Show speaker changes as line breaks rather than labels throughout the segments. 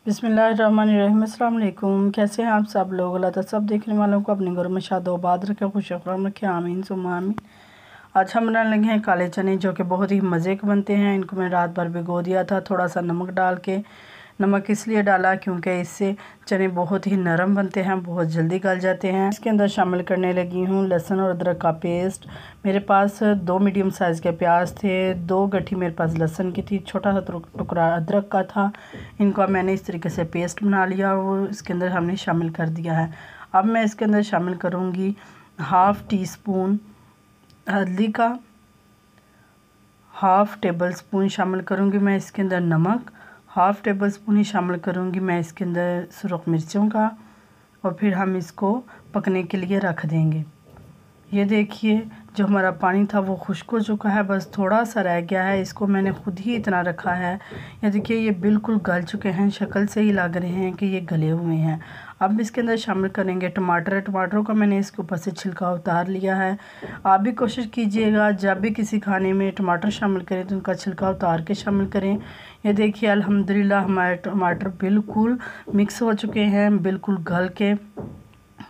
बिस्मिल्लाहिर्रहमानिर्रहीम। अस्सलाम वालेकुम। कैसे हैं आप सब लोग? अल्लाह ताला सब देखने वालों को अपने घरों में शादोबाद रखे, खुश खुर्रम रखे, आमीन सुम्मा आमीन। आज हम बनाने लगे हैं काले चने, जो कि बहुत ही मज़े के बनते हैं। इनको मैं रात भर भिगो दिया था थोड़ा सा नमक डाल के। नमक इसलिए डाला क्योंकि इससे चने बहुत ही नरम बनते हैं, बहुत जल्दी गल जाते हैं। इसके अंदर शामिल करने लगी हूँ लहसुन और अदरक का पेस्ट। मेरे पास 2 मीडियम साइज़ के प्याज थे, 2 गट्ठी मेरे पास लहसुन की थी, छोटा सा टुकड़ा अदरक का था। इनको मैंने इस तरीके से पेस्ट बना लिया और वो इसके अंदर हमने शामिल कर दिया है। अब मैं इसके अंदर शामिल करूँगी 1/2 टीस्पून हल्दी का, 1/2 टेबल स्पून शामिल करूँगी मैं इसके अंदर नमक, 1/2 टेबल स्पून ही शामिल करूँगी मैं इसके अंदर सुरख मिर्चों का। और फिर हम इसको पकने के लिए रख देंगे। ये देखिए जो हमारा पानी था वो खुश्क हो चुका है, बस थोड़ा सा रह गया है। इसको मैंने खुद ही इतना रखा है। ये देखिए ये बिल्कुल गल चुके हैं, शक्ल से ही लग रहे हैं कि ये गले हुए हैं। अब इसके अंदर शामिल करेंगे टमाटर। टमाटरों का मैंने इसके ऊपर से छिलका उतार लिया है। आप भी कोशिश कीजिएगा जब भी किसी खाने में टमाटर शामिल करें तो उनका छिलका उतार के शामिल करें। ये देखिए अल्हम्दुलिल्लाह हमारे टमाटर बिल्कुल मिक्स हो चुके हैं, बिल्कुल गल के।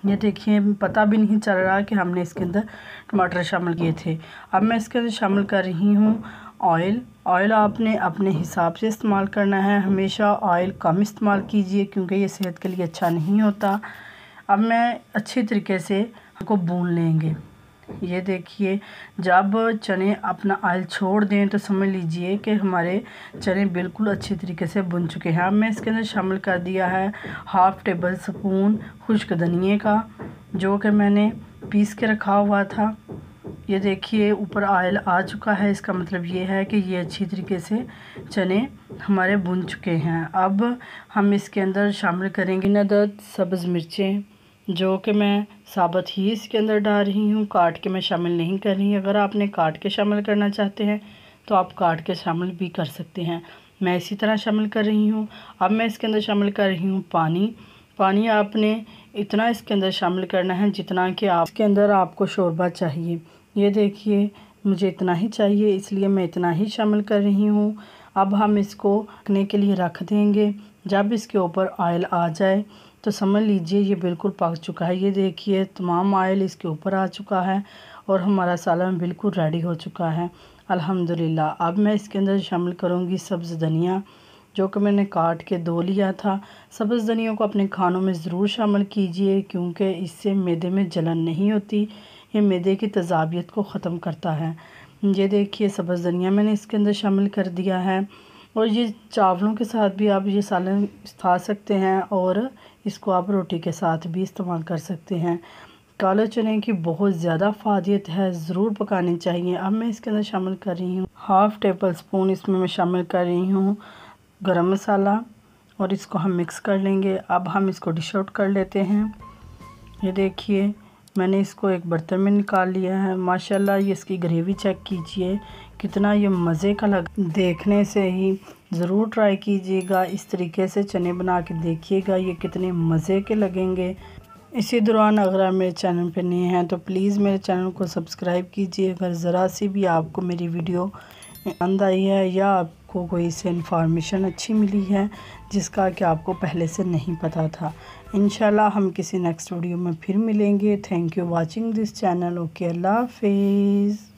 ये देखिए पता भी नहीं चल रहा कि हमने इसके अंदर टमाटर शामिल किए थे। अब मैं इसके अंदर शामिल कर रही हूँ ऑयल। ऑयल आपने अपने हिसाब से इस्तेमाल करना है, हमेशा ऑयल कम इस्तेमाल कीजिए क्योंकि ये सेहत के लिए अच्छा नहीं होता। अब मैं अच्छी तरीके से इसको भून लेंगे। ये देखिए जब चने अपना ऑयल छोड़ दें तो समझ लीजिए कि हमारे चने बिल्कुल अच्छी तरीके से भुन चुके हैं। अब मैं इसके अंदर शामिल कर दिया है 1/2 टेबल स्पून खुश्क धनिए का, जो कि मैंने पीस के रखा हुआ था। ये देखिए ऊपर ऑयल आ चुका है, इसका मतलब ये है कि ये अच्छी तरीके से चने हमारे भुन चुके हैं। अब हम इसके अंदर शामिल करेंगे 3 अदद सब्ज़ मिर्चें, जो कि मैं साबुत ही इसके अंदर डाल रही हूँ, काट के मैं शामिल नहीं कर रही। अगर आपने काट के शामिल करना चाहते हैं तो आप काट के शामिल भी कर सकते हैं। मैं इसी तरह शामिल कर रही हूँ। अब मैं इसके अंदर शामिल कर रही हूँ पानी। पानी आपने इतना इसके अंदर शामिल करना है जितना कि आप इसके अंदर आपको शोरबा चाहिए। ये देखिए मुझे इतना ही चाहिए, इसलिए मैं इतना ही शामिल कर रही हूँ। अब हम इसको पकने के लिए रख देंगे। जब इसके ऊपर ऑयल आ जाए तो समझ लीजिए ये बिल्कुल पक चुका है। ये देखिए तमाम ऑयल इसके ऊपर आ चुका है और हमारा सालन बिल्कुल रेडी हो चुका है अल्हम्दुलिल्लाह। अब मैं इसके अंदर शामिल करूँगी सब्ज़ धनिया, जो कि मैंने काट के धो लिया था। सब्ज़ धनिया को अपने खानों में ज़रूर शामिल कीजिए क्योंकि इससे मैदे में जलन नहीं होती, ये मैदे की तेज़ाबियत को ख़त्म करता है। ये देखिए सब्ज़ धनिया मैंने इसके अंदर शामिल कर दिया है। और ये चावलों के साथ भी आप ये सालन खा सकते हैं और इसको आप रोटी के साथ भी इस्तेमाल कर सकते हैं। काले चने की बहुत ज़्यादा फ़ायदे है, ज़रूर पकानी चाहिए। अब मैं इसके अंदर शामिल कर रही हूँ 1/2 टेबल स्पून, इसमें मैं शामिल कर रही हूँ गरम मसाला और इसको हम मिक्स कर लेंगे। अब हम इसको डिश आउट कर लेते हैं। ये देखिए मैंने इसको एक बर्तन में निकाल लिया है। माशाल्लाह ये इसकी ग्रेवी चेक कीजिए कितना ये मज़े का लग, देखने से ही ज़रूर ट्राई कीजिएगा। इस तरीके से चने बना के देखिएगा, ये कितने मज़े के लगेंगे। इसी दौरान अगर आप मेरे चैनल पर नए हैं तो प्लीज़ मेरे चैनल को सब्सक्राइब कीजिए। अगर ज़रा सी भी आपको मेरी वीडियो पसंद आई है या आपको कोई से इन्फॉर्मेशन अच्छी मिली है जिसका कि आपको पहले से नहीं पता था, इंशाल्लाह हम किसी नेक्स्ट वीडियो में फिर मिलेंगे। Thank you watching this channel. Okay, अल्लाह हाफिज़।